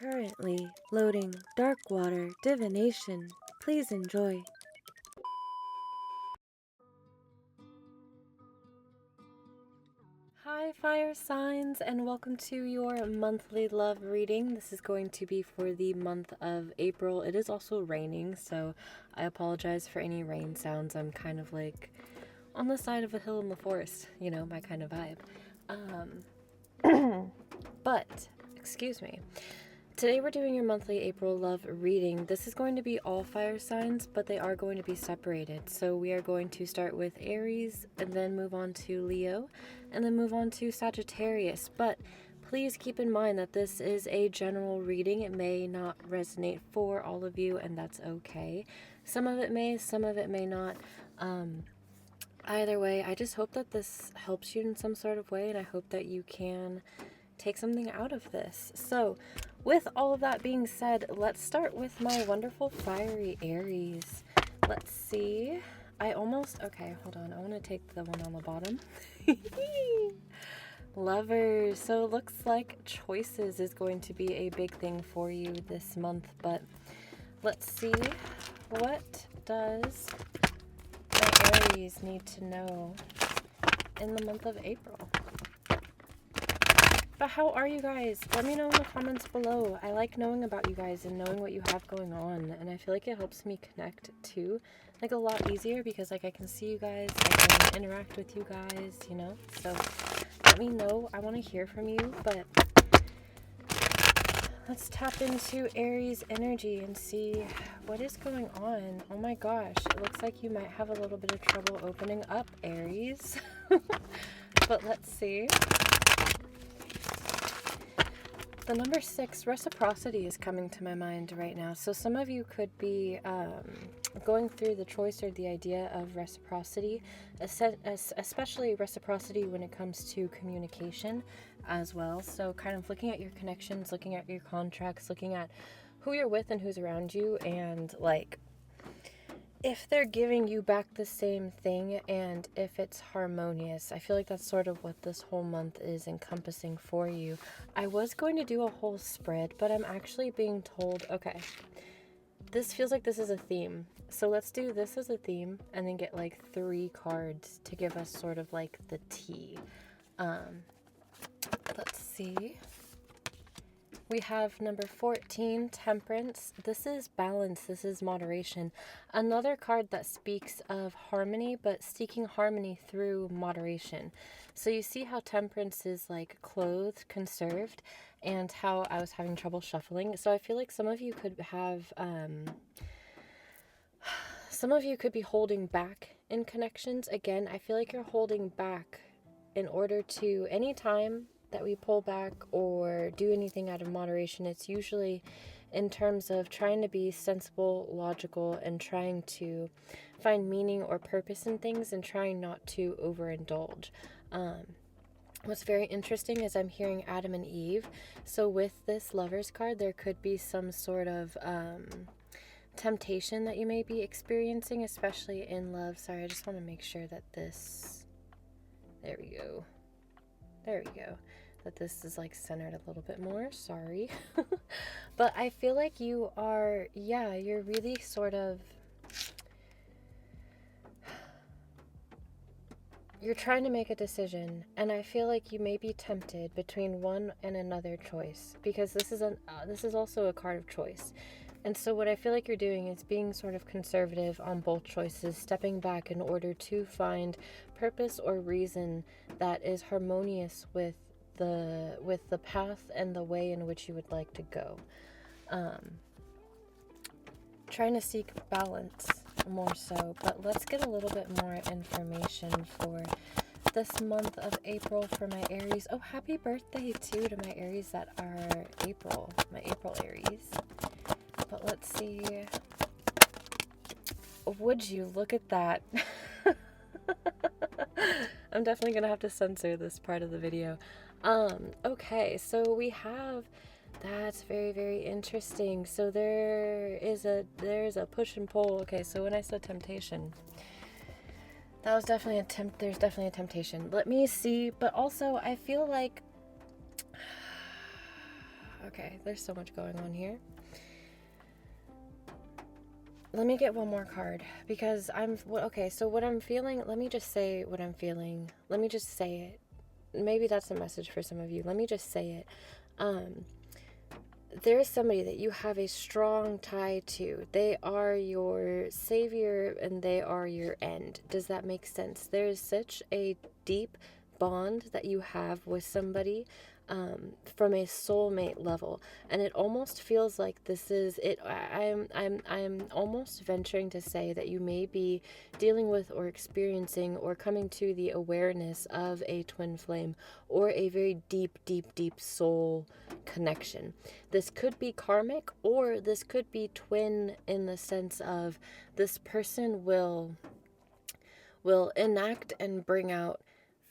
Currently loading dark water divination. Please enjoy. Hi fire signs, and welcome to your monthly love reading. This is going to be for the month of April. It is also raining, so I apologize for any rain sounds. I'm kind of like on the side of a hill in the forest, you know, my kind of vibe. But excuse me. Today we're doing your monthly April love reading. This is going to be all fire signs, but they are going to be separated. So we are going to start with Aries and then move on to Leo and then move on to Sagittarius. But please keep in mind that this is a general reading. It may not resonate for all of you, and that's okay. Some of it may, some of it may not. Either way, I just hope that this helps you in some sort of way, and I hope that you can take something out of this. So with all of that being said, let's start with my wonderful fiery Aries. Let's see. Okay, hold on. I want to take the one on the bottom. Lovers. So it looks like choices is going to be a big thing for you this month, but let's see. What does my Aries need to know in the month of April? But how are you guys? Let me know in the comments below. I like knowing about you guys and knowing what you have going on, and I feel like it helps me connect too, like a lot easier, because like I can see you guys, I can interact with you guys, you know. So let me know. I want to hear from you. But let's tap into Aries energy and see what is going on. Oh my gosh, it looks like you might have a little bit of trouble opening up, Aries. But let's see. The number 6, reciprocity, is coming to my mind right now. So some of you could be going through the choice or the idea of reciprocity, especially reciprocity when it comes to communication as well. So kind of looking at your connections, looking at your contracts, looking at who you're with and who's around you, and like if they're giving you back the same thing and if it's harmonious. I feel like that's sort of what this whole month is encompassing for you. I was going to do a whole spread, but I'm actually being told, okay, this feels like this is a theme. So let's do this as a theme and then get like 3 cards to give us sort of like the tea. Let's see. We have number 14, Temperance. This is balance. This is moderation. Another card that speaks of harmony, but seeking harmony through moderation. So you see how Temperance is like clothed, conserved, and how I was having trouble shuffling. So I feel like some of you could have, some of you could be holding back in connections. Again, I feel like you're holding back in order to, anytime that we pull back or do anything out of moderation, it's usually in terms of trying to be sensible, logical, and trying to find meaning or purpose in things and trying not to overindulge. What's very interesting is I'm hearing Adam and Eve. So with this Lovers card, there could be some sort of temptation that you may be experiencing, especially in love. Sorry, I just want to make sure that this, there we go, that this is like centered a little bit more. Sorry. But I feel like you are, you're really sort of, you're trying to make a decision, and I feel like you may be tempted between one and another choice, because this is also a card of choice. And so what I feel like you're doing is being sort of conservative on both choices, stepping back in order to find purpose or reason that is harmonious with the path and the way in which you would like to go. Trying to seek balance more so. But let's get a little bit more information for this month of April for my Aries. Oh, happy birthday too to my Aries that are April, my April Aries. But let's see. Would you look at that? I'm definitely gonna have to censor this part of the video. Okay, so we have, that's very, very interesting. So there's a push and pull. Okay, so when I said temptation, that was definitely there's definitely a temptation. Let me see, but also I feel like Okay, there's so much going on here. Let me get one more card because okay, so what I'm feeling, let me just say what I'm feeling. Let me just say it. Maybe that's a message for some of you. Let me just say it. There is somebody that you have a strong tie to. They are your savior and they are your end. Does that make sense? There is such a deep bond that you have with somebody from a soulmate level, and it almost feels like this is it. I'm almost venturing to say that you may be dealing with or experiencing or coming to the awareness of a twin flame or a very deep soul connection. This could be karmic, or this could be twin in the sense of this person will enact and bring out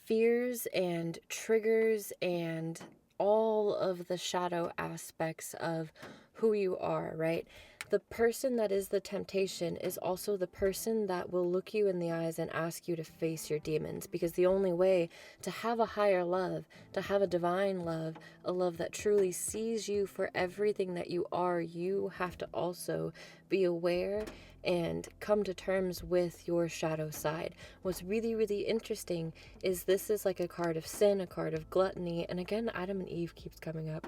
fears and triggers and all of the shadow aspects of who you are, right? The person that is the temptation is also the person that will look you in the eyes and ask you to face your demons, because the only way to have a higher love, to have a divine love, a love that truly sees you for everything that you are, you have to also be aware and come to terms with your shadow side. What's really interesting is this is like a card of sin, a card of gluttony, and again, Adam and Eve keeps coming up.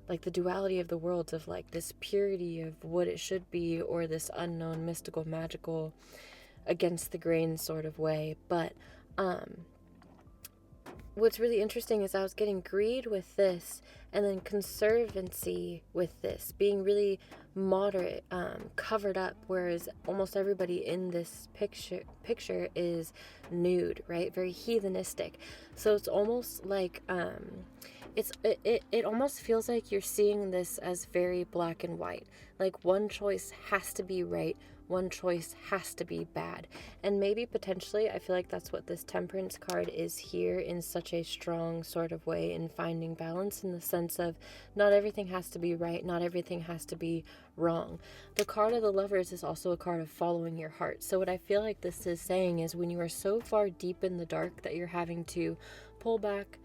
Like the duality of the worlds of like this purity of what it should be, or this unknown, mystical, magical, against the grain sort of way. But what's really interesting is I was getting greed with this, and then conservancy with this, being really moderate, covered up, whereas almost everybody in this picture is nude, right? Very heathenistic. So it's almost like it almost feels like you're seeing this as very black and white. Like one choice has to be right, one choice has to be bad. And maybe potentially, I feel like that's what this Temperance card is here in such a strong sort of way, in finding balance, in the sense of not everything has to be right, not everything has to be wrong. The card of the Lovers is also a card of following your heart. So what I feel like this is saying is when you are so far deep in the dark that you're having to pull back,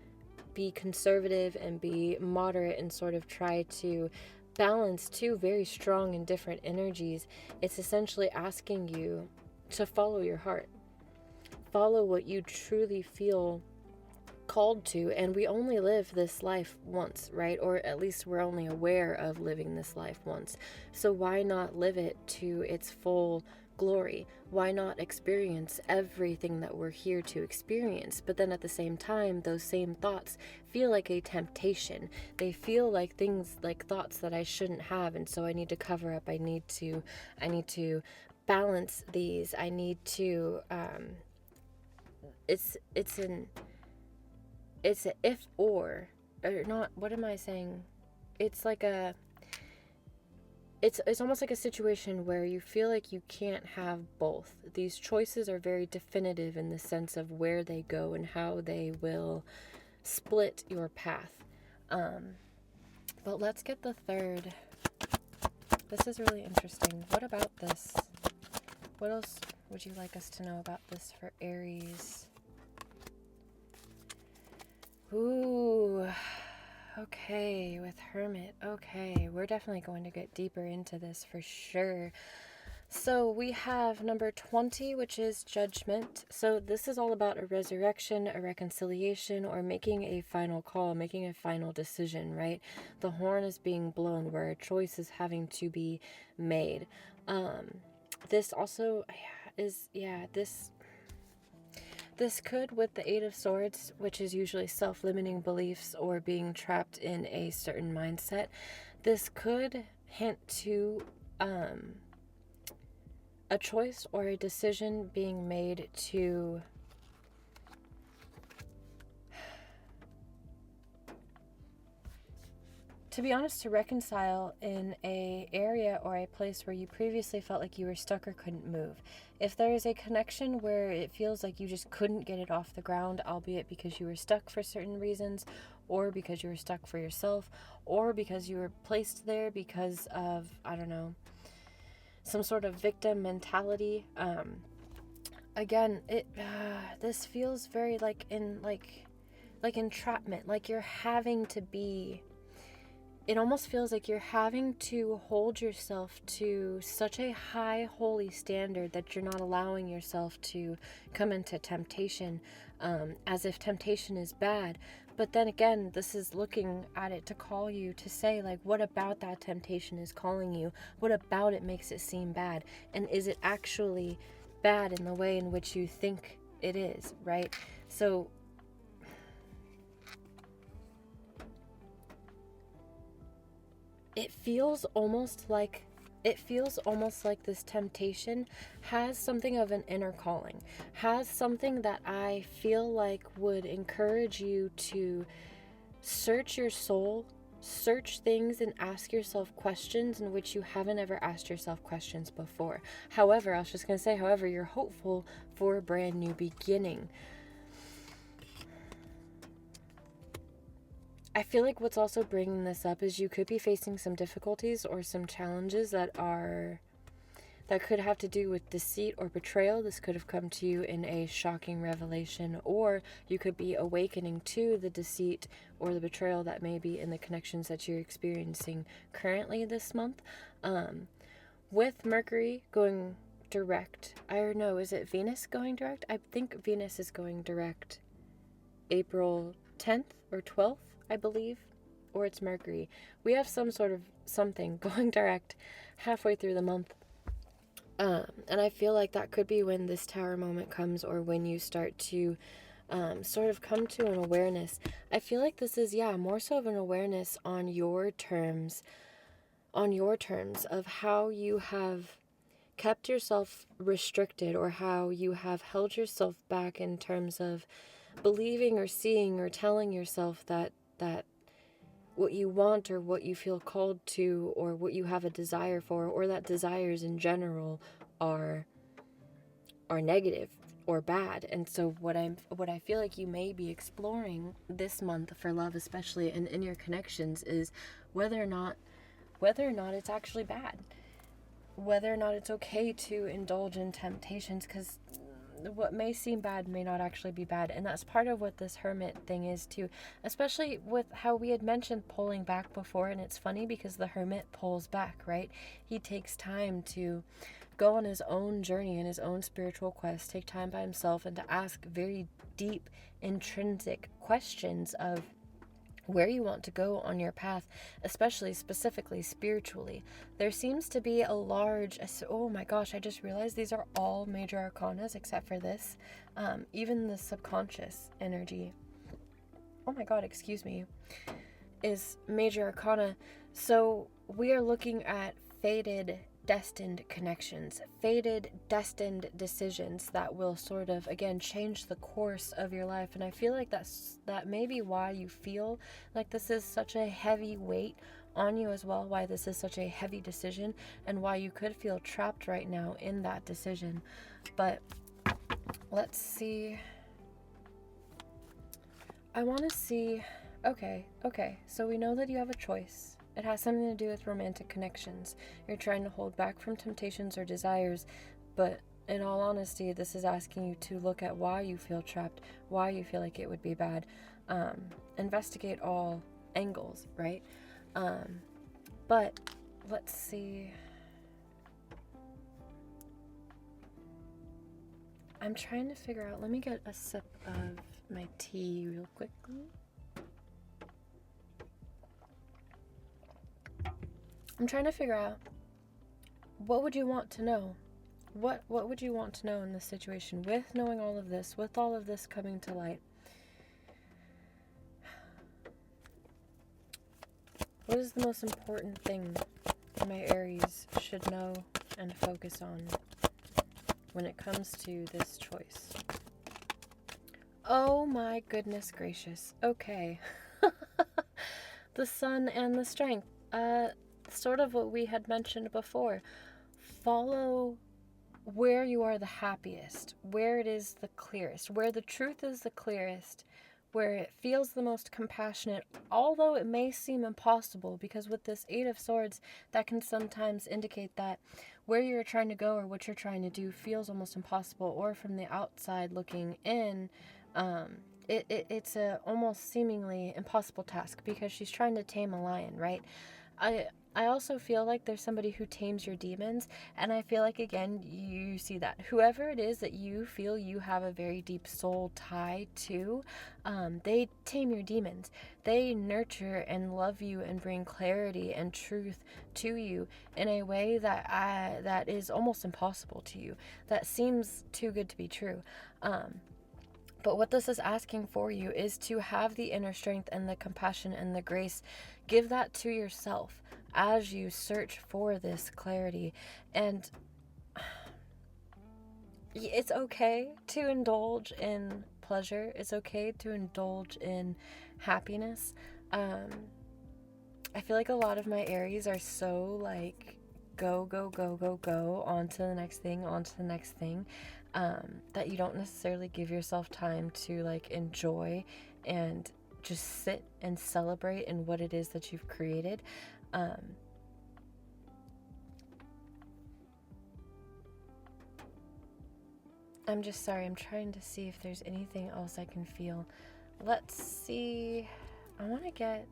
be conservative and be moderate, and sort of try to balance two very strong and different energies, it's essentially asking you to follow your heart. Follow what you truly feel called to. And we only live this life once, right? Or at least we're only aware of living this life once. So why not live it to its full glory? Why not experience everything that we're here to experience? But then at the same time, those same thoughts feel like a temptation. They feel like things, like thoughts that I shouldn't have, and so I need to cover up. I need to balance these. I need to it's an if or not, what am I saying? It's like a It's almost like a situation where you feel like you can't have both. These choices are very definitive in the sense of where they go and how they will split your path. But let's get the third. This is really interesting. What about this? What else would you like us to know about this for Aries? Ooh. Okay, with Hermit. Okay, we're definitely going to get deeper into this for sure. So we have number 20, which is Judgment. So this is all about a resurrection, a reconciliation, or making a final call, making a final decision, right? The horn is being blown where a choice is having to be made. This also is, this could, with the Eight of Swords, which is usually self-limiting beliefs or being trapped in a certain mindset, this could hint to a choice or a decision being made to be honest, to reconcile in a area or a place where you previously felt like you were stuck or couldn't move. If there is a connection where it feels like you just couldn't get it off the ground, albeit because you were stuck for certain reasons, or because you were stuck for yourself, or because you were placed there because of, I don't know, some sort of victim mentality. Again, this feels very like entrapment, like you're having to be it almost feels like you're having to hold yourself to such a high holy standard that you're not allowing yourself to come into temptation, as if temptation is bad. But then again, this is looking at it to call you to say, like, what about that temptation is calling you? What about it makes it seem bad? And is it actually bad in the way in which you think it is, right? So it feels almost like this temptation has something of an inner calling, has something that I feel like would encourage you to search your soul, search things, and ask yourself questions in which you haven't ever asked yourself questions before. However, I was just going to say, however, you're hopeful for a brand new beginning. I feel like what's also bringing this up is you could be facing some difficulties or some challenges that could have to do with deceit or betrayal. This could have come to you in a shocking revelation, or you could be awakening to the deceit or the betrayal that may be in the connections that you're experiencing currently this month. With Mercury going direct, I don't know, is it Venus going direct? I think Venus is going direct April 10th or 12th. I believe, or it's Mercury. We have some sort of something going direct halfway through the month. And I feel like that could be when this Tower moment comes, or when you start to sort of come to an awareness. I feel like this is, more so of an awareness on your terms of how you have kept yourself restricted, or how you have held yourself back in terms of believing or seeing or telling yourself that what you want, or what you feel called to, or what you have a desire for, or that desires in general are negative or bad. And so what I feel like you may be exploring this month for love, especially, and in your connections, is whether or not it's actually bad, whether or not it's okay to indulge in temptations, because what may seem bad may not actually be bad. And that's part of what this hermit thing is too, especially with how we had mentioned pulling back before. And it's funny because the hermit pulls back, right? He takes time to go on his own journey and his own spiritual quest, take time by himself, and to ask very deep, intrinsic questions of where you want to go on your path, especially specifically spiritually. There seems to be a large, oh my gosh, I just realized these are all major arcanas except for this. Even the subconscious energy, oh my god, excuse me, is major arcana. So we are looking at fated, destined connections, fated, destined decisions that will sort of, again, change the course of your life. And I feel like that may be why you feel like this is such a heavy weight on you as well, why this is such a heavy decision, and why you could feel trapped right now in that decision. But let's see. I want to see, okay, so we know that you have a choice. It has something to do with romantic connections. You're trying to hold back from temptations or desires, but in all honesty, this is asking you to look at why you feel trapped, why you feel like it would be bad. Investigate all angles, right? But let's see. I'm trying to figure out, let me get a sip of my tea real quickly. I'm trying to figure out, what would you want to know? What would you want to know in this situation, with knowing all of this, with all of this coming to light? What is the most important thing my Aries should know and focus on when it comes to this choice? Oh my goodness gracious. Okay. The Sun and the Strength. Sort of what we had mentioned before. Follow where you are the happiest, where it is the clearest, where the truth is the clearest, where it feels the most compassionate, although it may seem impossible, because with this Eight of Swords, that can sometimes indicate that where you're trying to go or what you're trying to do feels almost impossible, or from the outside looking in, it's a almost seemingly impossible task because she's trying to tame a lion, right? I I also feel like there's somebody who tames your demons, and I feel like again you see that whoever it is that you feel you have a very deep soul tie to, they tame your demons. They nurture and love you and bring clarity and truth to you in a way that is almost impossible to you. That seems too good to be true. But what this is asking for you is to have the inner strength and the compassion and the grace. Give that to yourself as you search for this clarity. And it's okay to indulge in pleasure. It's okay to indulge in happiness. I feel like a lot of my Aries are so like go, go, go, go, go, on to the next thing, on to the next thing, that you don't necessarily give yourself time to like enjoy and just sit and celebrate in what it is that you've created. I'm just sorry, I'm trying to see if there's anything else I can feel. Let's see. I want to get...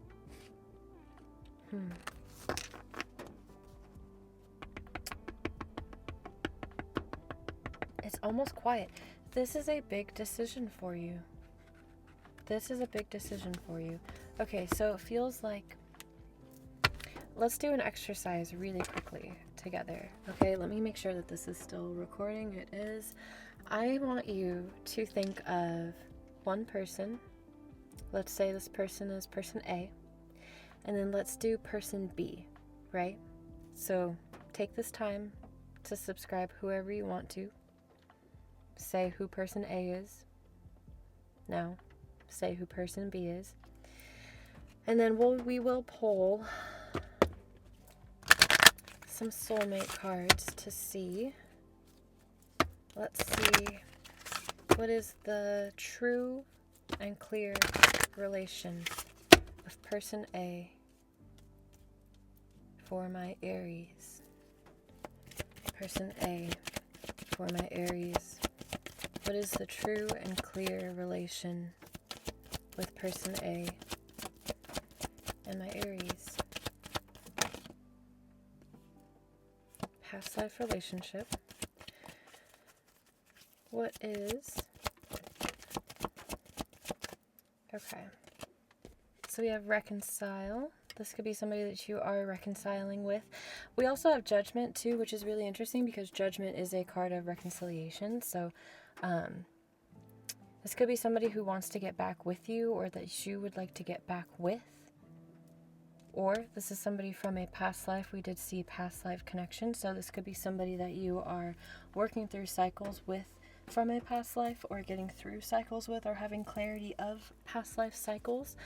It's almost quiet. This is a big decision for you. This is a big decision for you. Okay, so it feels like... Let's do an exercise really quickly together. Okay, let me make sure that this is still recording. It is. I want you to think of one person. Let's say this person is person A. And then let's do person B, right? So take this time to subscribe whoever you want to. Say who person A is. Now, say who person B is. And then we will pull some soulmate cards to see. Let's see what is the true and clear relation of person A for my Aries. Person A for my Aries. What is the true and clear relation with person A and my Aries? Past life relationship. What is... Okay. So we have reconcile. This could be somebody that you are reconciling with. We also have judgment too, which is really interesting because judgment is a card of reconciliation. So this could be somebody who wants to get back with you or that you would like to get back with. Or this is somebody from a past life. We did see past life connection. So this could be somebody that you are working through cycles with from a past life, or getting through cycles with, or having clarity of past life cycles.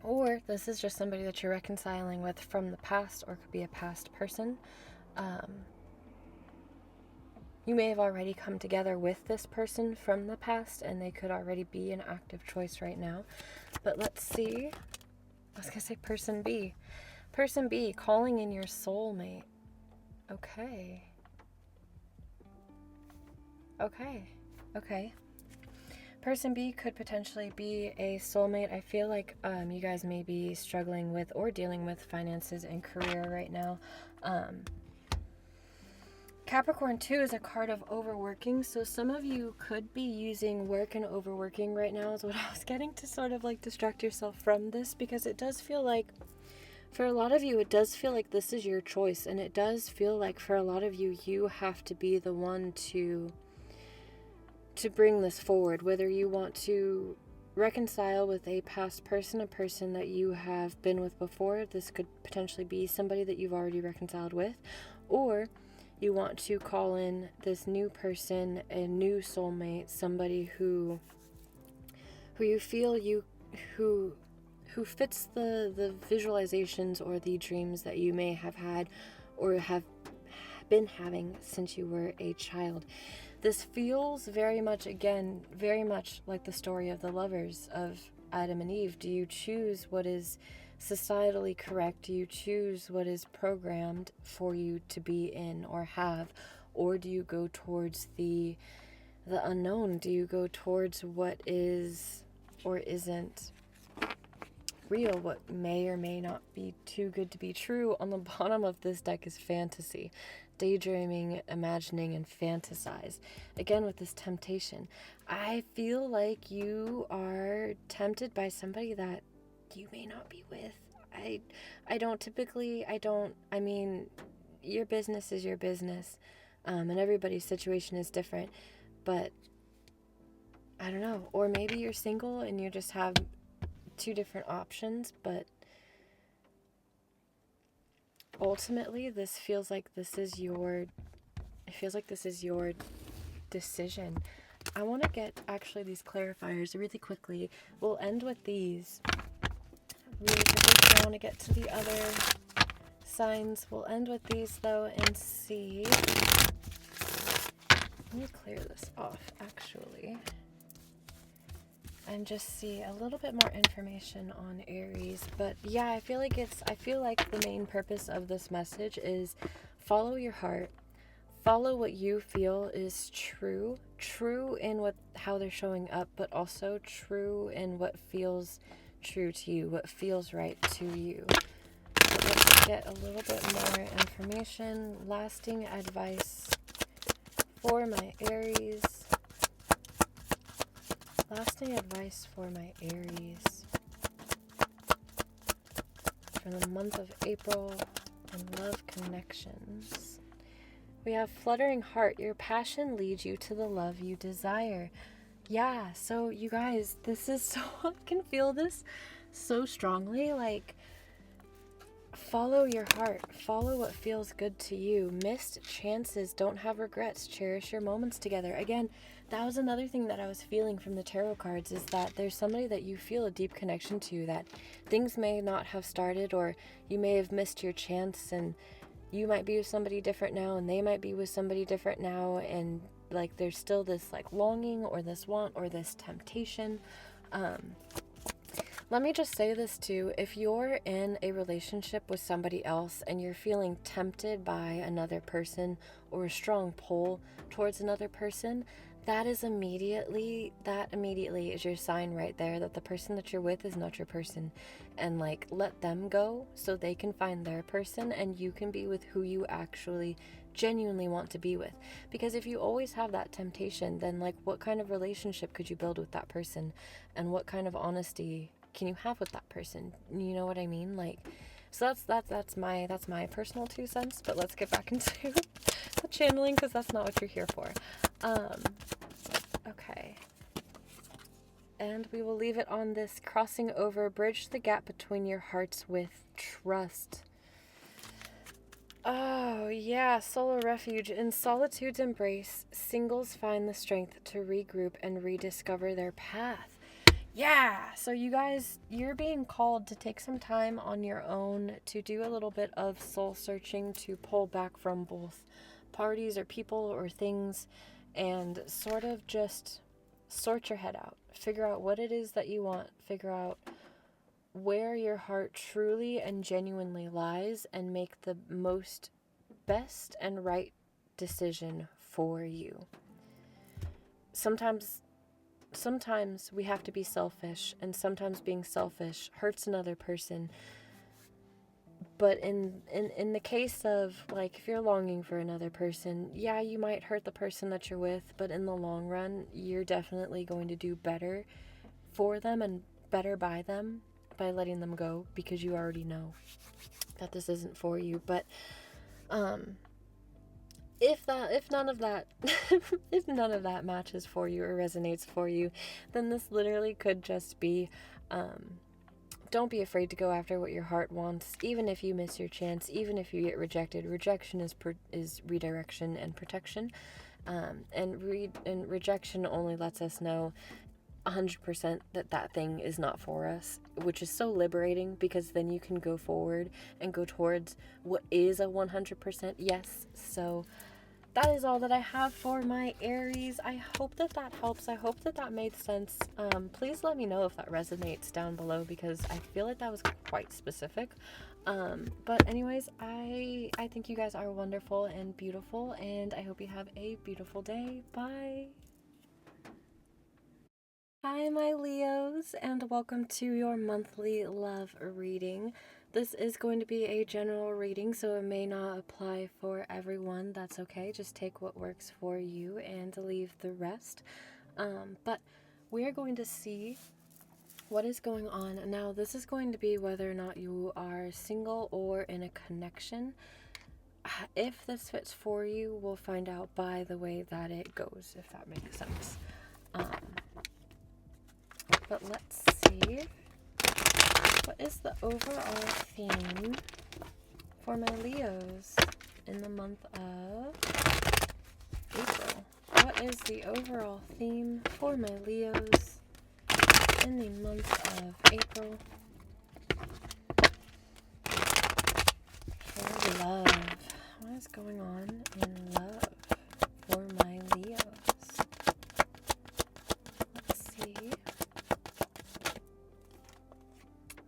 Or this is just somebody that you're reconciling with from the past, or could be a past person. You may have already come together with this person from the past, and they could already be an active choice right now. But let's see. I was going to say person B. Person B, calling in your soulmate. Okay. Person B could potentially be a soulmate. I feel like you guys may be struggling with or dealing with finances and career right now. Capricorn 2 is a card of overworking, so some of you could be using work and overworking right now is what I was getting to sort of like distract yourself from this, because it does feel like, for a lot of you, it does feel like this is your choice, and it does feel like for a lot of you, you have to be the one to bring this forward, whether you want to reconcile with a past person, a person that you have been with before. This could potentially be somebody that you've already reconciled with, or you want to call in this new person, a new soulmate, somebody who you feel who fits the visualizations or the dreams that you may have had or have been having since you were a child. This feels very much like the story of the lovers of Adam and Eve. Do you choose what is societally correct? Do you choose what is programmed for you to be in or have? Or do you go towards the the unknown? Do you go towards what is or isn't real, what may or may not be too good to be true? On the bottom of this deck is fantasy, daydreaming, imagining, and fantasize. Again, with this temptation, I feel like you are tempted by somebody that you may not be with. I mean, your business is your business, and everybody's situation is different, but I don't know. Or maybe you're single and you just have two different options, but ultimately this feels like this is your decision. I want to get actually these clarifiers really quickly. We'll end with these really quickly because I want to get to the other signs. We'll end with these though and see. Let me clear this off actually and just see a little bit more information on Aries. But yeah, I feel like the main purpose of this message is follow your heart. Follow what you feel is true in how they're showing up, but also true in what feels true to you, what feels right to you. But let's get a little bit more information. Lasting advice for my Aries. Lasting advice for my Aries for the month of April and love connections. We have fluttering heart. Your passion leads you to the love you desire. Yeah, so you guys, this is so, I can feel this so strongly. Like, follow your heart. Follow what feels good to you. Missed chances. Don't have regrets. Cherish your moments together. Again, that was another thing that I was feeling from the tarot cards, is that there's somebody that you feel a deep connection to, that things may not have started, or you may have missed your chance, and you might be with somebody different now and they might be with somebody different now, and like there's still this like longing or this want or this temptation. Let me just say this too. If you're in a relationship with somebody else and you're feeling tempted by another person or a strong pull towards another person, that immediately is your sign right there that the person that you're with is not your person. And like, let them go so they can find their person and you can be with who you actually genuinely want to be with. Because if you always have that temptation, then like, what kind of relationship could you build with that person? And what kind of honesty can you have with that person? You know what I mean? Like, so that's my personal 2 cents, but let's get back into the channeling, because that's not what you're here for. Okay. And we will leave it on this: crossing over, bridge the gap between your hearts with trust. Oh, yeah, solar refuge. In solitude's embrace, singles find the strength to regroup and rediscover their path. Yeah, so you guys, you're being called to take some time on your own to do a little bit of soul searching, to pull back from both parties or people or things, and sort of just sort your head out. Figure out what it is that you want. Figure out where your heart truly and genuinely lies, and make the most best and right decision for you. Sometimes we have to be selfish, and sometimes being selfish hurts another person. But in the case of, like, if you're longing for another person, yeah, you might hurt the person that you're with, but in the long run, you're definitely going to do better for them and better by them by letting them go, because you already know that this isn't for you. But if none of that if none of that matches for you or resonates for you, then this literally could just be don't be afraid to go after what your heart wants, even if you miss your chance, even if you get rejected. Rejection is redirection and protection, and rejection only lets us know 100% that thing is not for us, which is so liberating, because then you can go forward and go towards what is a 100% yes. So that is all that I have for my Aries. I hope that helps. I hope that made sense. Please let me know if that resonates down below, because I feel like that was quite specific. But anyways, I think you guys are wonderful and beautiful, and I hope you have a beautiful day. Bye. Hi, my Leos, and welcome to your monthly love reading. This is going to be a general reading, so it may not apply for everyone. That's okay. Just take what works for you and leave the rest. But we are going to see what is going on. Now, this is going to be whether or not you are single or in a connection. If this fits for you, we'll find out by the way that it goes, if that makes sense. But let's see, what is the overall theme for my Leos in the month of April? What is the overall theme for my Leos in the month of April for love? What is going on in love for my Leos? Let's see.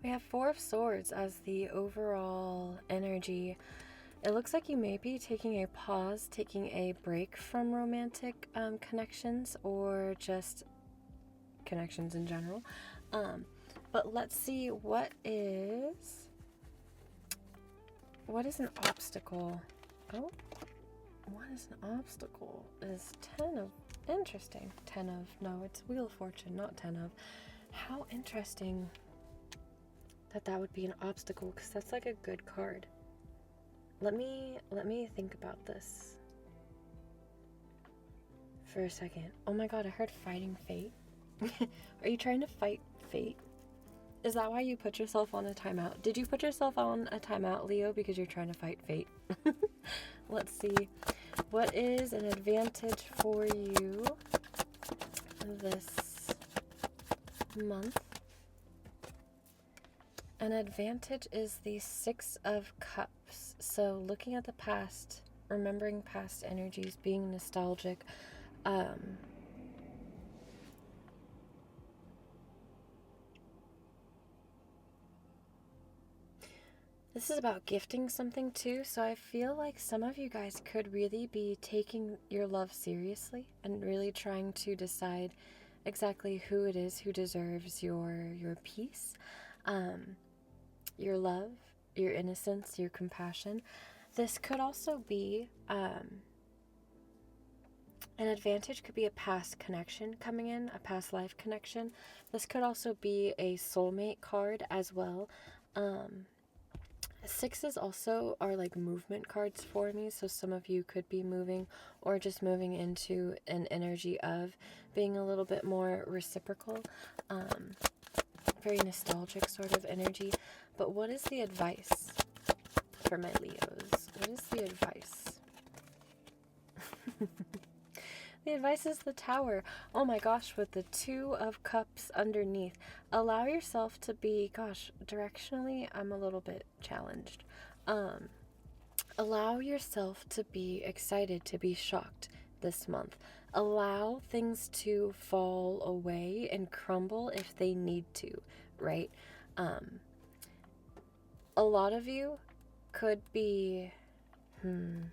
We have Four of Swords as the overall energy. It looks like you may be taking a pause, taking a break from romantic connections or just connections in general. But let's see, what is an obstacle? Oh, what is an obstacle? Is 10 of, interesting. 10 of, no, it's Wheel of Fortune, not 10 of. How interesting that would be an obstacle, because that's like a good card. Let me think about this for a second. Oh my god, I heard fighting fate. Are you trying to fight fate? Is that why you put yourself on a timeout? Did you put yourself on a timeout, Leo, because you're trying to fight fate? Let's see. What is an advantage for you this month? An advantage is the Six of Cups. So looking at the past, remembering past energies, being nostalgic. This is about gifting something too, so I feel like some of you guys could really be taking your love seriously and really trying to decide exactly who it is who deserves your peace. Your love, your innocence, your compassion. This could also be an advantage, could be a past connection coming in, a past life connection. This could also be a soulmate card as well. Sixes also are like movement cards for me, so some of you could be moving or just moving into an energy of being a little bit more reciprocal. Very nostalgic sort of energy. But what is the advice for my Leos? What is the advice? The advice is the Tower. Oh my gosh, with the Two of Cups underneath. Allow yourself to be, gosh, directionally, I'm a little bit challenged. Allow yourself to be excited, to be shocked this month. Allow things to fall away and crumble if they need to, right? A lot of you could be, well,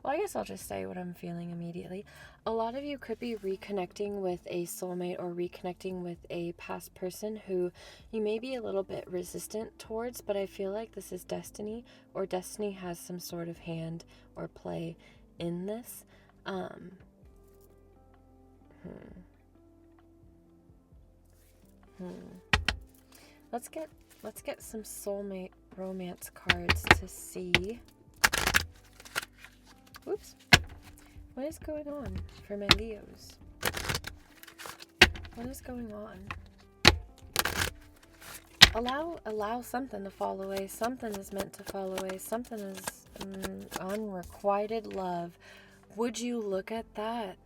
I guess I'll just say what I'm feeling immediately. A lot of you could be reconnecting with a soulmate or reconnecting with a past person who you may be a little bit resistant towards, but I feel like this is destiny, or destiny has some sort of hand or play in this. Let's get some soulmate romance cards to see. Oops. What is going on for my Leos? What is going on? Allow something to fall away. Something is meant to fall away. Something is unrequited love. Would you look at that?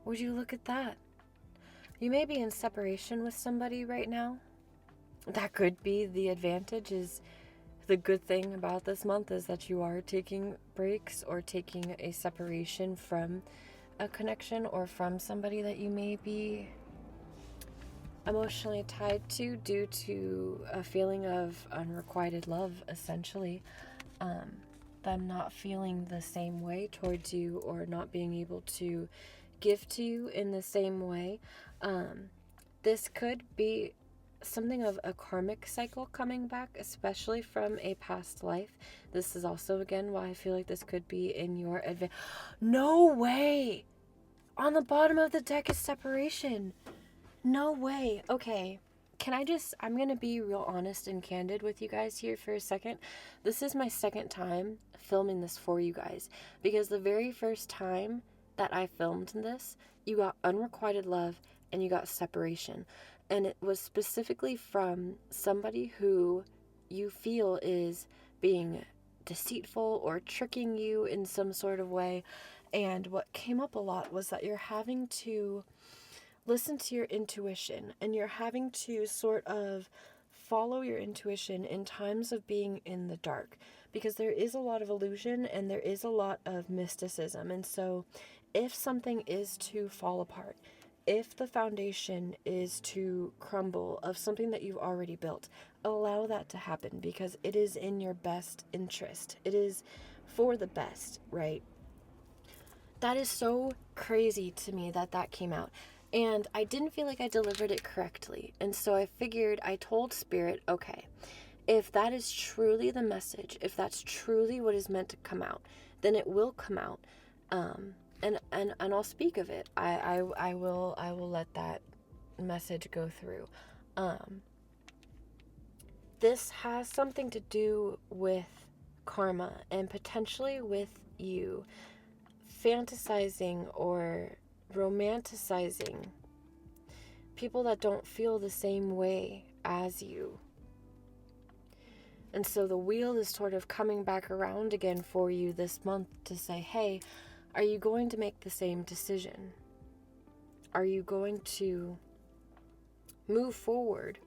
Would you look at that? You may be in separation with somebody right now. That could be the advantage. Is the good thing about this month is that you are taking breaks or taking a separation from a connection or from somebody that you may be emotionally tied to due to a feeling of unrequited love, essentially. Them not feeling the same way towards you or not being able to give to you in the same way. This could be something of a karmic cycle coming back, especially from a past life. This is also, again, why I feel like this could be in your No way! On the bottom of the deck is separation. No way. Okay. I'm going to be real honest and candid with you guys here for a second. This is my second time filming this for you guys, because the very first time that I filmed this, you got unrequited love and you got separation. And it was specifically from somebody who you feel is being deceitful or tricking you in some sort of way. And what came up a lot was that you're having to listen to your intuition, and you're having to sort of follow your intuition in times of being in the dark, because there is a lot of illusion and there is a lot of mysticism. And so if something is to fall apart, if the foundation is to crumble of something that you've already built, allow that to happen, because it is in your best interest. It is for the best, right? That is so crazy to me that came out. And I didn't feel like I delivered it correctly. And so I told Spirit, okay, if that is truly the message, if that's truly what is meant to come out, then it will come out. And I'll speak of it. I will let that message go through. This has something to do with karma, and potentially with you fantasizing or romanticizing people that don't feel the same way as you. And so the wheel is sort of coming back around again for you this month to say, hey, are you going to make the same decision? Are you going to move forward?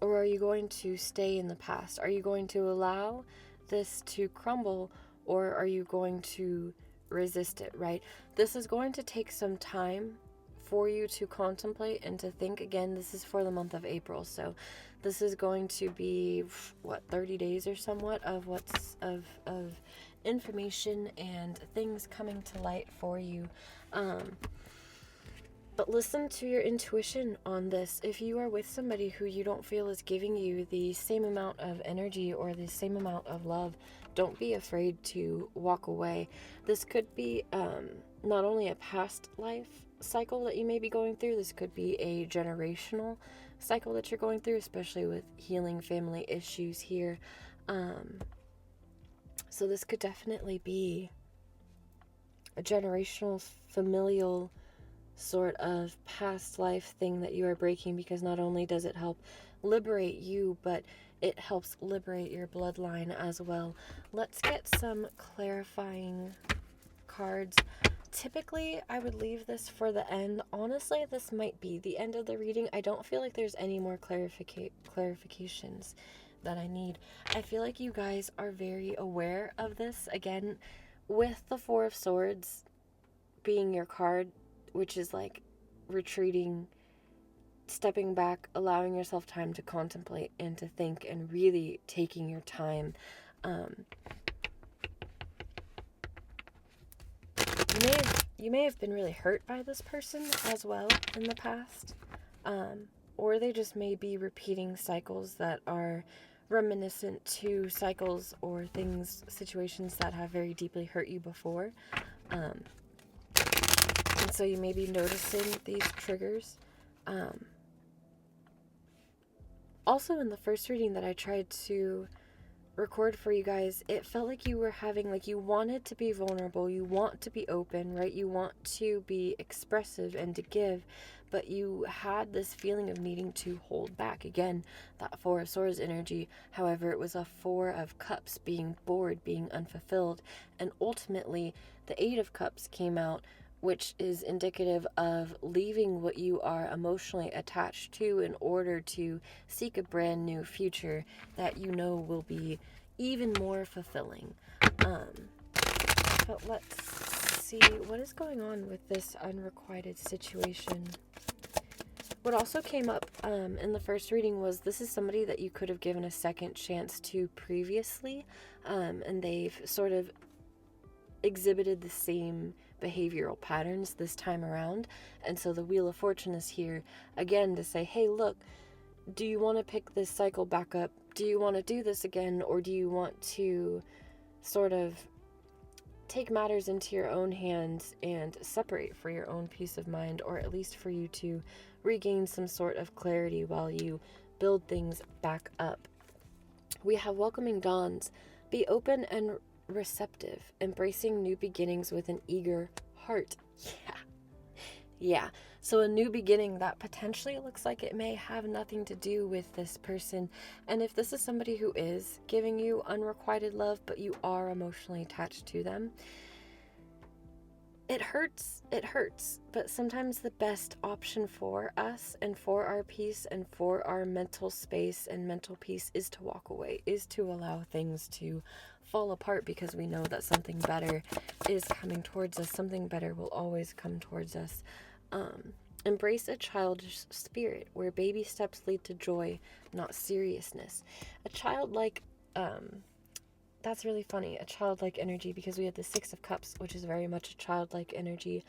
Or are you going to stay in the past? Are you going to allow this to crumble, or are you going to resist it, right? This is going to take some time for you to contemplate and to think. Again, this is for the month of April, so this is going to be 30 days or somewhat of of information and things coming to light for you. But listen to your intuition on this. If you are with somebody who you don't feel is giving you the same amount of energy or the same amount of love, don't be afraid to walk away. This could be not only a past life cycle that you may be going through, this could be a generational cycle that you're going through, especially with healing family issues here. So this could definitely be a generational, familial sort of past life thing that you are breaking, because not only does it help liberate you, but it helps liberate your bloodline as well. Let's get some clarifying cards. Typically, I would leave this for the end. Honestly, this might be the end of the reading. I don't feel like there's any more clarifications that I need. I feel like you guys are very aware of this. Again, with the Four of Swords being your card, which is like retreating, stepping back, allowing yourself time to contemplate and to think, and really taking your time. You may have been really hurt by this person as well in the past, or they just may be repeating cycles that are reminiscent to cycles or things, situations that have very deeply hurt you before. And so you may be noticing these triggers. Also, in the first reading that I tried to record for you guys, it felt like you were having, like, you wanted to be vulnerable, you want to be open, right? You want to be expressive and to give, but you had this feeling of needing to hold back. Again, that Four of Swords energy. However, it was a Four of Cups, being bored, being unfulfilled, and ultimately the Eight of Cups came out, which is indicative of leaving what you are emotionally attached to in order to seek a brand new future that you know will be even more fulfilling. But let's see what is going on with this unrequited situation. What also came up in the first reading was this is somebody that you could have given a second chance to previously, and they've sort of exhibited the same behavioral patterns this time around. And so the Wheel of Fortune is here again to say, hey, look, do you want to pick this cycle back up? Do you want to do this again? Or do you want to sort of take matters into your own hands and separate for your own peace of mind, or at least for you to regain some sort of clarity while you build things back up? We have welcoming dawns. Be open and receptive, embracing new beginnings with an eager heart. Yeah. So a new beginning that potentially looks like it may have nothing to do with this person. And if this is somebody who is giving you unrequited love, but you are emotionally attached to them, it hurts. But sometimes the best option for us and for our peace and for our mental space and mental peace is to walk away, is to allow things to fall apart, because we know that something better is coming towards us. Something better will always come towards us. Embrace a childish spirit where baby steps lead to joy, not seriousness. A childlike, that's really funny, a childlike energy, because we have the Six of Cups, which is very much a childlike energy.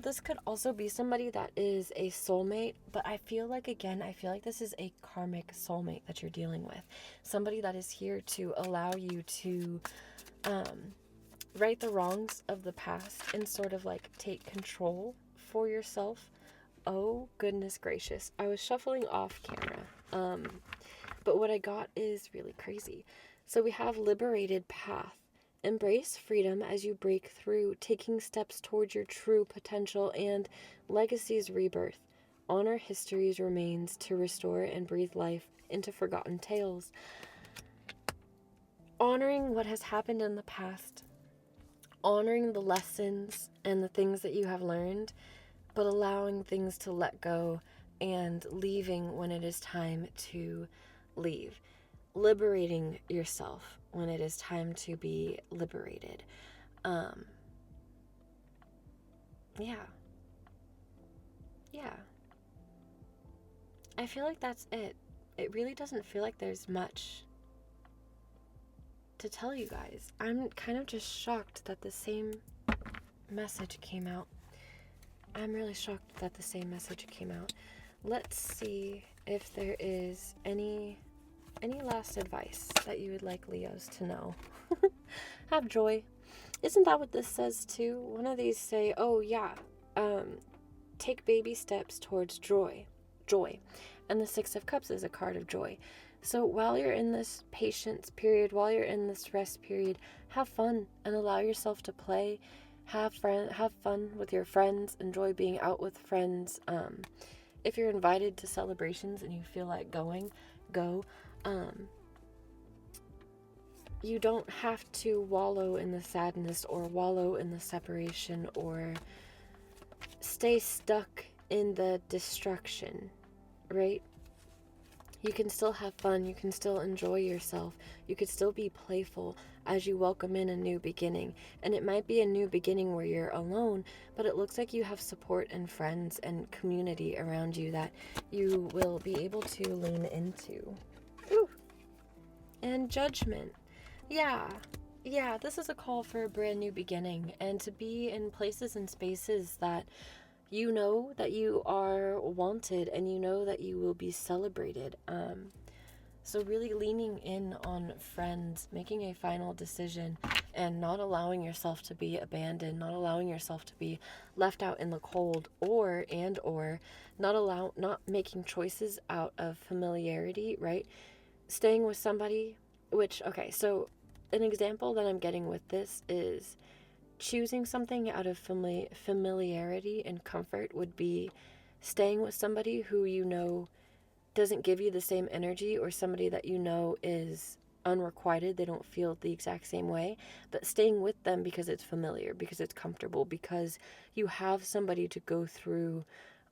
This could also be somebody that is a soulmate, but I feel like this is a karmic soulmate that you're dealing with. Somebody that is here to allow you to, right the wrongs of the past and sort of like take control for yourself. Oh, goodness gracious. I was shuffling off camera, but what I got is really crazy. So we have liberated path. Embrace freedom as you break through, taking steps towards your true potential and legacy's rebirth. Honor history's remains to restore and breathe life into forgotten tales. Honoring what has happened in the past, honoring the lessons and the things that you have learned, but allowing things to let go and leaving when it is time to leave. Liberating yourself when it is time to be liberated. Yeah. I feel like that's it. It really doesn't feel like there's much to tell you guys. I'm kind of just shocked that the same message came out. I'm really shocked that the same message came out. Let's see if there is any last advice that you would like Leos to know. Have joy. Isn't that what this says too? One of these say, take baby steps towards joy. And the Six of Cups is a card of joy. So while you're in this patience period, while you're in this rest period, have fun and allow yourself to play. Have fun with your friends. Enjoy being out with friends. If you're invited to celebrations and you feel like going, go. You don't have to wallow in the sadness or wallow in the separation or stay stuck in the destruction, right? You can still have fun. You can still enjoy yourself. You could still be playful as you welcome in a new beginning. And it might be a new beginning where you're alone, but it looks like you have support and friends and community around you that you will be able to lean into. Ooh. And Judgment. Yeah, this is a call for a brand new beginning, and to be in places and spaces that you know that you are wanted and you know that you will be celebrated. So really leaning in on friends, making a final decision, and not allowing yourself to be abandoned, not allowing yourself to be left out in the cold, or not making choices out of familiarity, right? Staying with somebody, so an example that I'm getting with this is choosing something out of familiarity and comfort would be staying with somebody who you know doesn't give you the same energy, or somebody that you know is unrequited, they don't feel the exact same way, but staying with them because it's familiar, because it's comfortable, because you have somebody to go through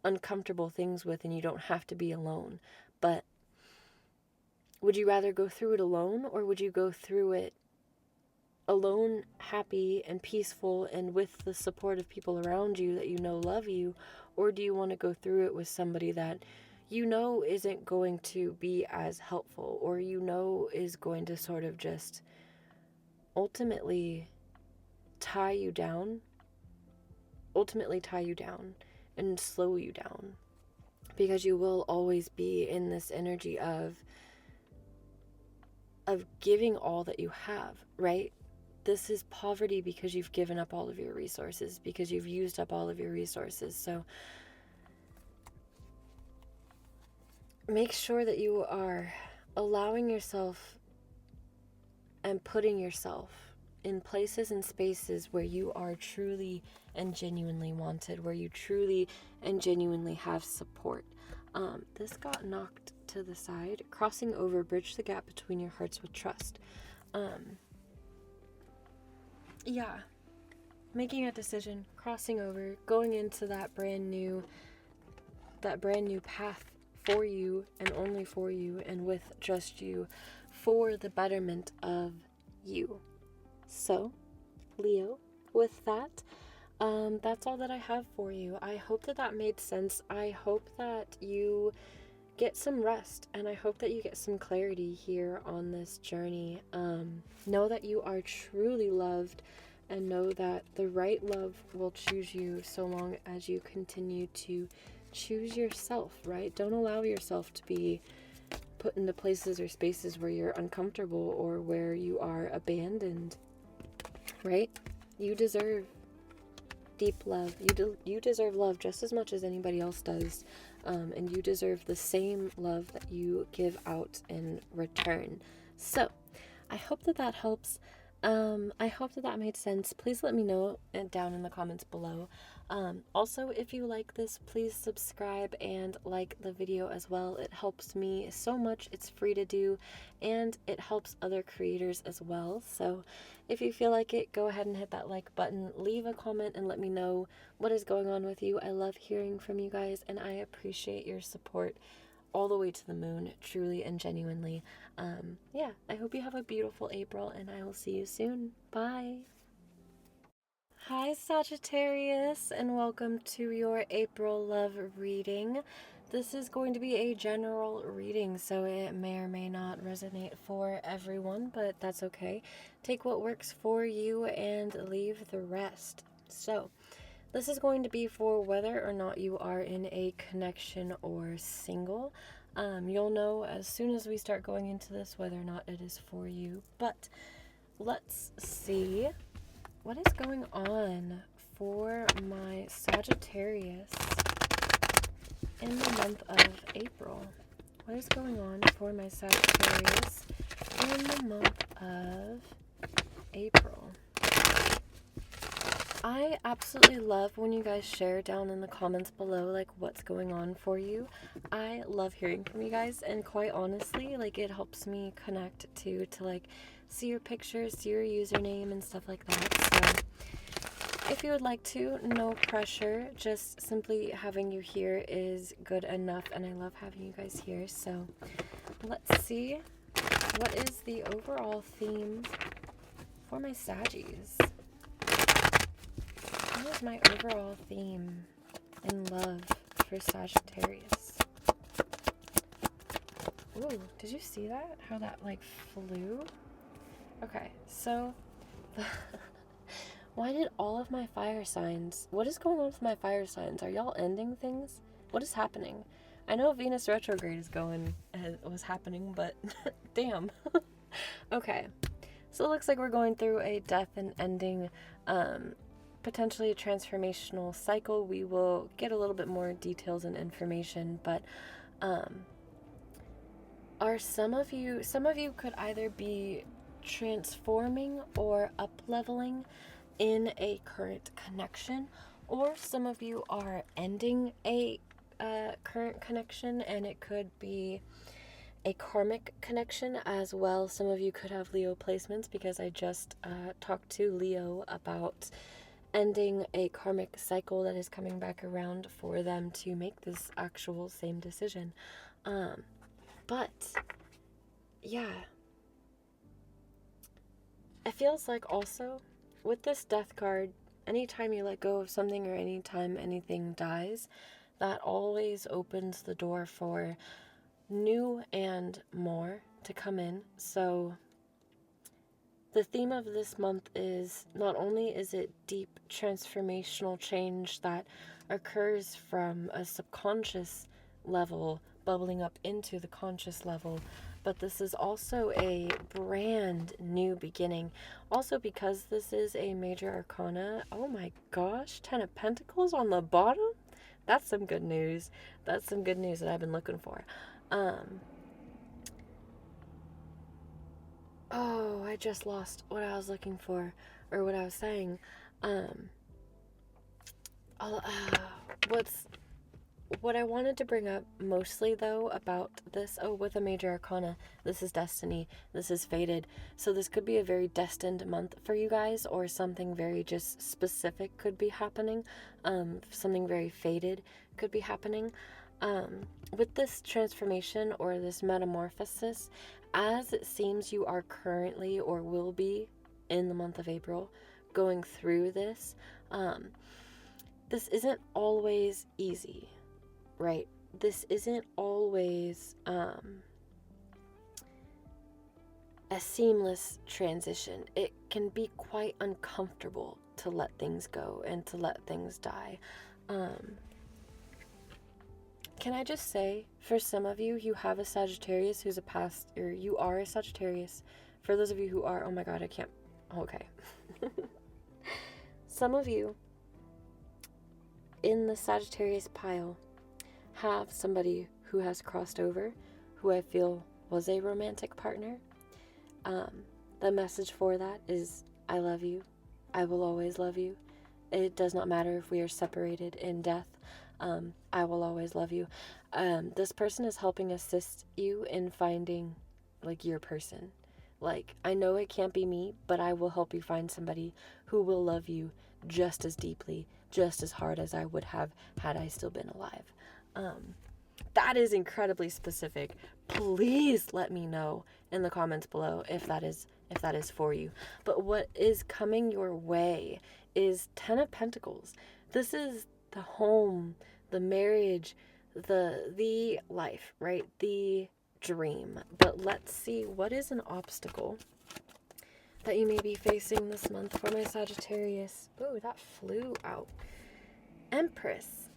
uncomfortable things with and you don't have to be alone. But would you rather go through it alone, or would you go through it alone, happy and peaceful and with the support of people around you that you know love you? Or do you want to go through it with somebody that you know isn't going to be as helpful, or you know is going to sort of just ultimately tie you down, ultimately tie you down and slow you down, because you will always be in this energy of giving all that you have, right? This is poverty because you've given up all of your resources, because you've used up all of your resources. So make sure that you are allowing yourself and putting yourself in places and spaces where you are truly and genuinely wanted, where you truly and genuinely have support. This got knocked to the side. Crossing over, bridge the gap between your hearts with trust. Yeah, making a decision, crossing over, going into that brand new path for you and only for you and with just you, for the betterment of you. So, Leo, with that, that's all that I have for you. I hope that made sense. I hope that you get some rest, and I hope that you get some clarity here on this journey. Know that you are truly loved, and know that the right love will choose you so long as you continue to choose yourself, right? Don't allow yourself to be put into places or spaces where you're uncomfortable or where you are abandoned, right? You deserve deep love. You deserve love just as much as anybody else does, and you deserve the same love that you give out in return. So I hope that helps. I hope that made sense. Please let me know down in the comments below. Also, if you like this, please subscribe and like the video as well. It helps me so much. It's free to do, and it helps other creators as well. So if you feel like it, go ahead and hit that like button. Leave a comment and let me know what is going on with you. I love hearing from you guys, and I appreciate your support all the way to the moon, truly and genuinely. Yeah, I hope you have a beautiful April, and I will see you soon. Bye. Hi, Sagittarius, and welcome to your April love reading. This is going to be a general reading, so it may or may not resonate for everyone, but that's okay. Take what works for you and leave the rest. So, this is going to be for whether or not you are in a connection or single. You'll know as soon as we start going into this whether or not it is for you. But let's see what is going on for my Sagittarius in the month of April. What is going on for my Sagittarius in the month of April? I absolutely love when you guys share down in the comments below, like, what's going on for you. I love hearing from you guys, and quite honestly, like, it helps me connect to like, see your pictures, see your username, and stuff like that. So, if you would like to, no pressure, just simply having you here is good enough, and I love having you guys here. So, let's see, what is the overall theme for my Saggies? What is my overall theme in love for Sagittarius? Ooh, did you see that? How that, like, flew? Okay, so, why did all of my fire signs, what is going on with my fire signs? Are y'all ending things? What is happening? I know Venus retrograde was happening, but damn. Okay, so it looks like we're going through a death and ending, potentially a transformational cycle. We will get a little bit more details and information, but are some of you could either be transforming or up-leveling in a current connection, or some of you are ending a current connection, and it could be a karmic connection as well. Some of you could have Leo placements, because I just talked to Leo about ending a karmic cycle that is coming back around for them to make this actual same decision. But yeah, it feels like also with this death card, anytime you let go of something or anytime anything dies, that always opens the door for new and more to come in. So The theme of this month is not only is it deep transformational change that occurs from a subconscious level bubbling up into the conscious level, but this is also a brand new beginning. Also, because this is a major arcana, oh my gosh, 10 of Pentacles on the bottom? That's some good news. That's some good news that I've been looking for. Oh, I just lost what I was looking for, or what I was saying. What I wanted to bring up mostly, though, about this, with a major arcana, this is destiny, this is fated, so this could be a very destined month for you guys, or something very just specific could be happening, something very fated could be happening. With this transformation or this metamorphosis, as it seems you are currently or will be in the month of April going through this, this isn't always easy, right? This isn't always a seamless transition. It can be quite uncomfortable to let things go and to let things die. Can I just say, for some of you, you have a Sagittarius who's a past, or you are a Sagittarius. For those of you who are, oh my god, I can't, okay. Some of you in the Sagittarius pile have somebody who has crossed over, who I feel was a romantic partner. The message for that is, I love you. I will always love you. It does not matter if we are separated in death. I will always love you. This person is helping assist you in finding, like, your person. Like, I know it can't be me, but I will help you find somebody who will love you just as deeply, just as hard as I would have had I still been alive. That is incredibly specific. Please let me know in the comments below if that is for you. But what is coming your way is 10 of Pentacles. This is the home, the marriage, the life, right? The dream. But let's see, what is an obstacle that you may be facing this month for my Sagittarius? Ooh, that flew out. Empress,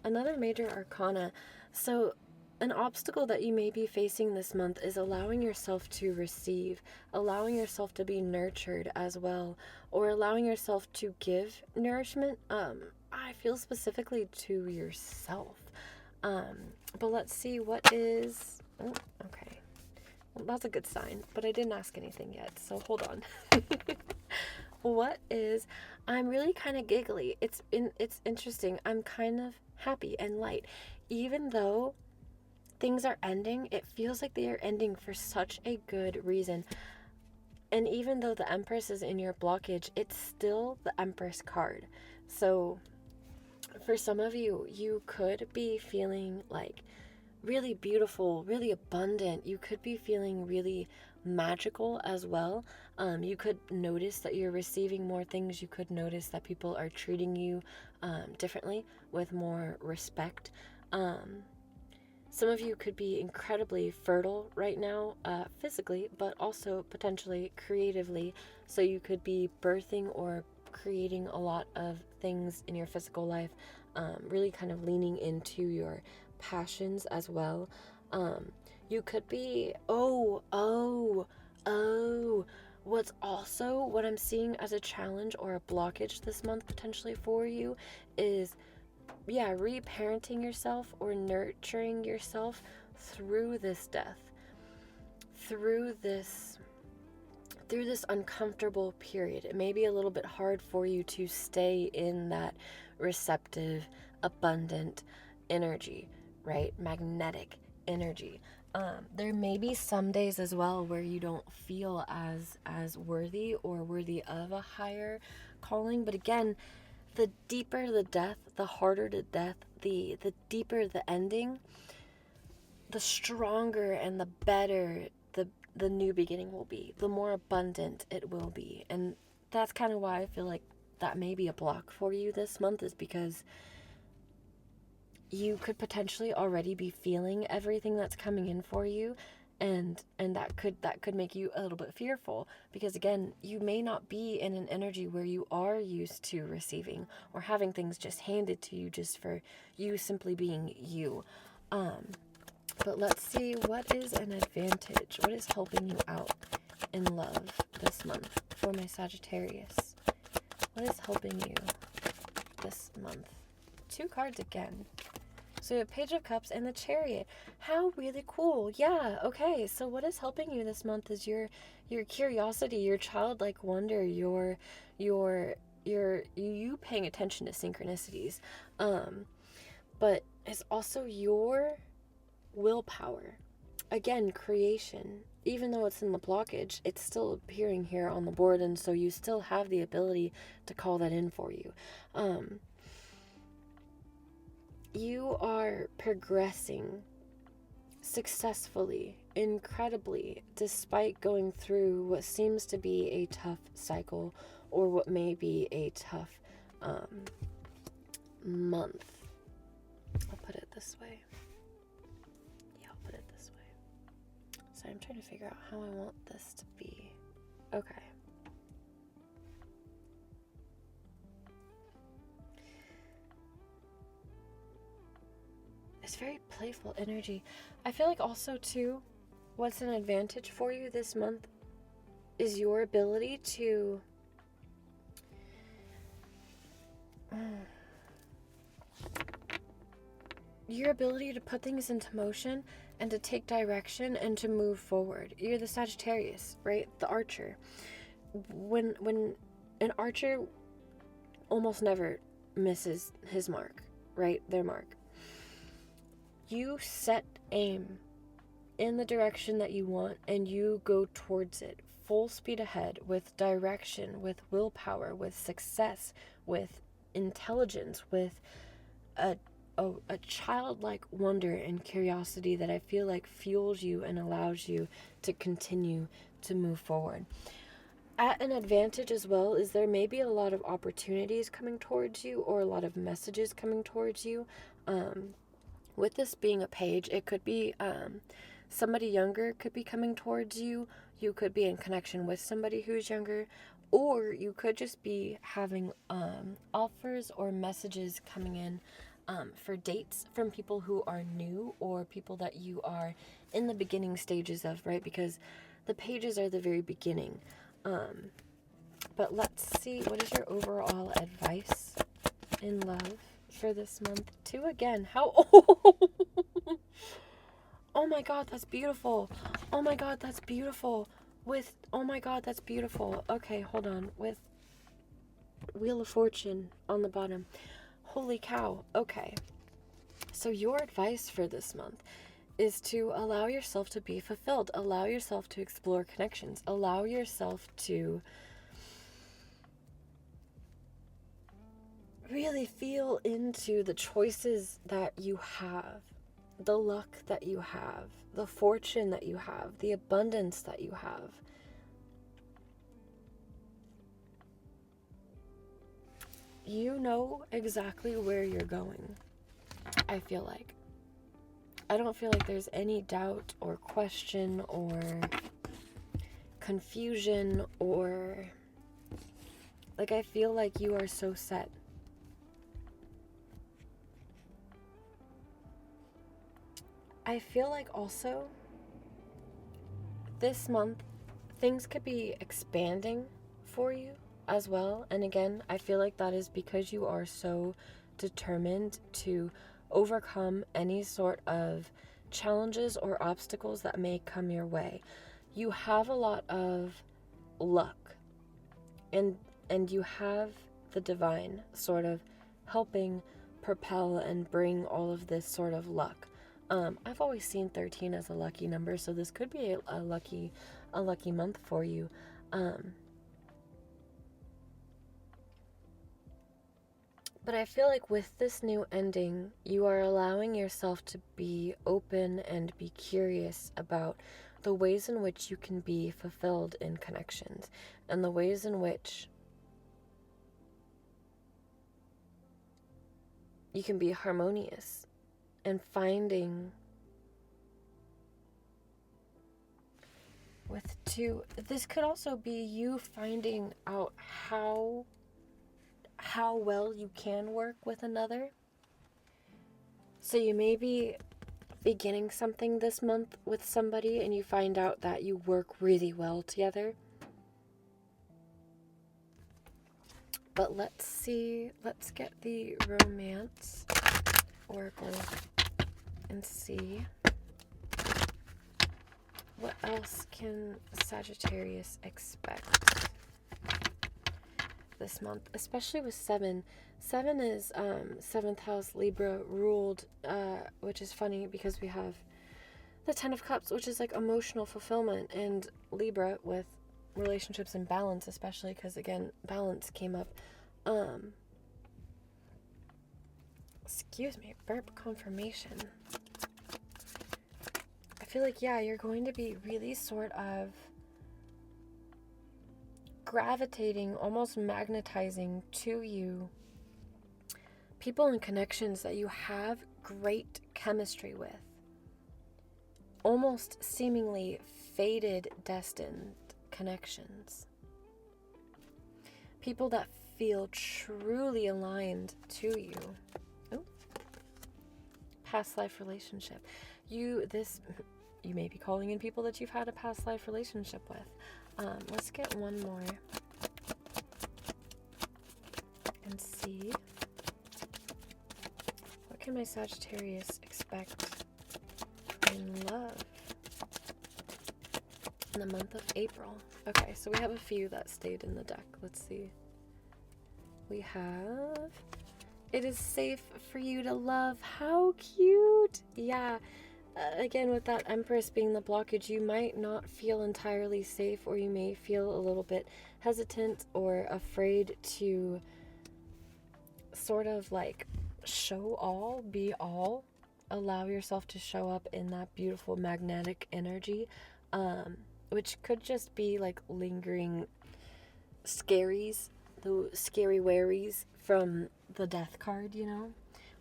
another major arcana. So an obstacle that you may be facing this month is allowing yourself to receive, allowing yourself to be nurtured as well, or allowing yourself to give nourishment. I feel specifically to yourself. But let's see what is, oh, okay. Well, that's a good sign, but I didn't ask anything yet, so hold on. What is, I'm really kind of giggly. It's interesting. I'm kind of happy and light. Even though things are ending, it feels like they are ending for such a good reason. And even though the Empress is in your blockage, it's still the Empress card. So for some of you, you could be feeling like really beautiful, really abundant. You could be feeling really magical as well. You could notice that you're receiving more things. You could notice that people are treating you differently, with more respect. Some of you could be incredibly fertile right now, physically, but also potentially creatively. So you could be birthing or creating a lot of things in your physical life, really kind of leaning into your passions as well. You could be, what's also what I'm seeing as a challenge or a blockage this month potentially for you is, reparenting yourself or nurturing yourself through this death, through this uncomfortable period. It may be a little bit hard for you to stay in that receptive, abundant energy, right? Magnetic energy. There may be some days as well where you don't feel as worthy or worthy of a higher calling. But again, the deeper the death, the harder the death, the deeper the ending, the stronger and the better the new beginning will be, the more abundant it will be. And that's kind of why I feel like that may be a block for you this month, is because you could potentially already be feeling everything that's coming in for you, And that could make you a little bit fearful, because again, you may not be in an energy where you are used to receiving or having things just handed to you just for you simply being you. But let's see, what is an advantage? What is helping you out in love this month for my Sagittarius? What is helping you this month? 2 cards again. So you have Page of Cups and the Chariot. How really cool. Yeah, okay. So what is helping you this month is your curiosity, your childlike wonder, you paying attention to synchronicities. But it's also your willpower. Again, creation. Even though it's in the blockage, it's still appearing here on the board, and so you still have the ability to call that in for you. You are progressing successfully, incredibly, despite going through what seems to be a tough cycle or what may be a tough month. I'll put it this way. Yeah, I'll put it this way. So I'm trying to figure out how I want this to be. Okay. It's very playful energy. I feel like also too, what's an advantage for you this month is your ability to put things into motion and to take direction and to move forward. You're the Sagittarius, right? The archer. When an archer almost never misses his mark, right? Their mark. You set aim in the direction that you want and you go towards it full speed ahead, with direction, with willpower, with success, with intelligence, with a childlike wonder and curiosity that I feel like fuels you and allows you to continue to move forward. At an advantage as well is there may be a lot of opportunities coming towards you or a lot of messages coming towards you. With this being a page, it could be somebody younger could be coming towards you. You could be in connection with somebody who's younger, or you could just be having offers or messages coming in for dates from people who are new or people that you are in the beginning stages of, right? Because the pages are the very beginning. But let's see, what is your overall advice in love for this month? 2 again. How oh my god, that's beautiful. Oh my god, that's beautiful. Oh my god, that's beautiful. Okay, hold on. With Wheel of Fortune on the bottom. Holy cow. Okay. So your advice for this month is to allow yourself to be fulfilled. Allow yourself to explore connections. Allow yourself to really feel into the choices that you have, the luck that you have, the fortune that you have, the abundance that you have. You know exactly where you're going, I feel like. I don't feel like there's any doubt or question or confusion or... like, I feel like you are so set. I feel like also this month things could be expanding for you as well. And again, I feel like that is because you are so determined to overcome any sort of challenges or obstacles that may come your way. You have a lot of luck and you have the divine sort of helping propel and bring all of this sort of luck. I've always seen 13 as a lucky number, so this could be a lucky month for you. But I feel like with this new ending, you are allowing yourself to be open and be curious about the ways in which you can be fulfilled in connections and the ways in which you can be harmonious and finding with 2. This could also be you finding out how well you can work with another. So you may be beginning something this month with somebody and you find out that you work really well together. But let's see, let's get the romance oracle and see what else can Sagittarius expect this month, especially with 7. 7 is 7th house Libra ruled, which is funny because we have the 10 of Cups, which is like emotional fulfillment, and Libra with relationships and balance, especially because, again, balance came up. Excuse me, burp confirmation. I feel like, yeah, you're going to be really sort of gravitating, almost magnetizing to you people and connections that you have great chemistry with. Almost seemingly fated, destined connections. People that feel truly aligned to you. Ooh. Past life relationship. You may be calling in people that you've had a past life relationship with. Let's get one more and see what can my Sagittarius expect in love in the month of April. Okay, so we have a few that stayed in the deck. Let's see. We have, it is safe for you to love. How cute. Yeah. Again, with that Empress being the blockage, you might not feel entirely safe, or you may feel a little bit hesitant or afraid to sort of like show all, be all, allow yourself to show up in that beautiful magnetic energy, which could just be like lingering scaries, the scary worries from the death card, you know,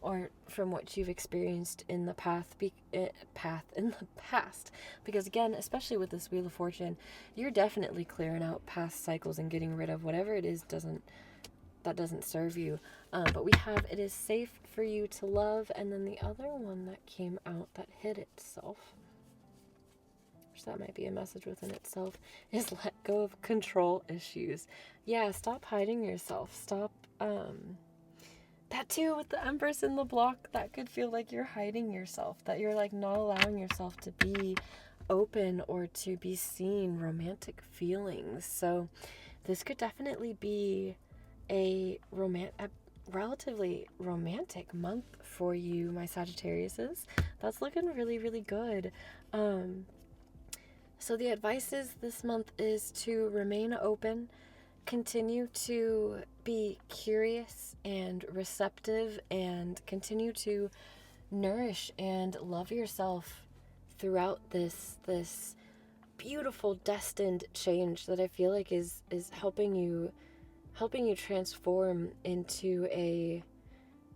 or from what you've experienced in the path in the past. Because again, especially with this Wheel of Fortune, you're definitely clearing out past cycles and getting rid of whatever it is that doesn't serve you. But we have, it is safe for you to love, and then the other one that came out that hid itself, which that might be a message within itself, is let go of control issues. Yeah, stop hiding yourself. Stop, that too, with the Empress in the block, that could feel like you're hiding yourself, that you're like not allowing yourself to be open or to be seen romantic feelings. So this could definitely be a relatively romantic month for you, my Sagittariuses. That's looking really, really good. So the advice is this month is to remain open, continue to be curious and receptive, and continue to nourish and love yourself throughout this beautiful destined change that I feel like is helping you transform into a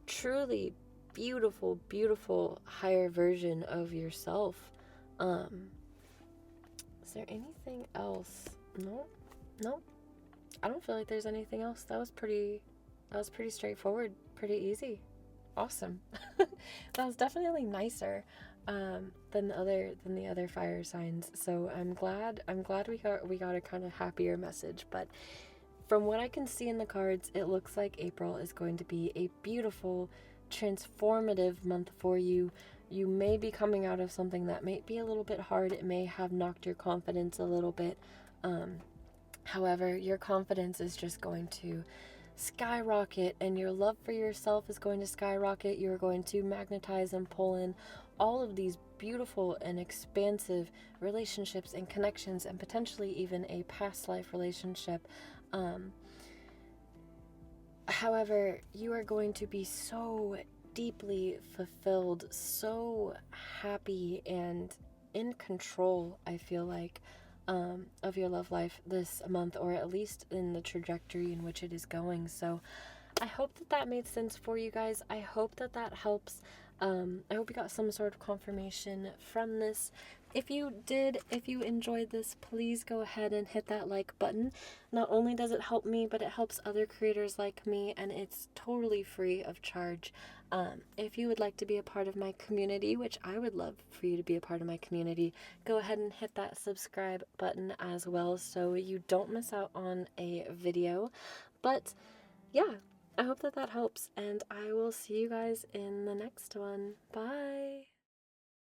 truly beautiful, beautiful higher version of yourself. Is there anything else? Nope. I don't feel like there's anything else. That was pretty straightforward, pretty easy. Awesome. That was definitely nicer than the other fire signs. So I'm glad we got a kind of happier message. But from what I can see in the cards, it looks like April is going to be a beautiful, transformative month for you. You may be coming out of something that might be a little bit hard. It may have knocked your confidence a little bit. However, your confidence is just going to skyrocket, and your love for yourself is going to skyrocket. You're going to magnetize and pull in all of these beautiful and expansive relationships and connections, and potentially even a past life relationship. However, you are going to be so deeply fulfilled, so happy and in control, I feel like, of your love life this month, or at least in the trajectory in which it is going. So I hope that made sense for you guys. I hope that helps. I hope you got some sort of confirmation from this. If you enjoyed this, please go ahead and hit that like button. Not only does it help me, but it helps other creators like me, and it's totally free of charge. If you would like to be a part of my community, which I would love for you to be a part of my community, go ahead and hit that subscribe button as well so you don't miss out on a video. But yeah, I hope that helps, and I will see you guys in the next one. Bye!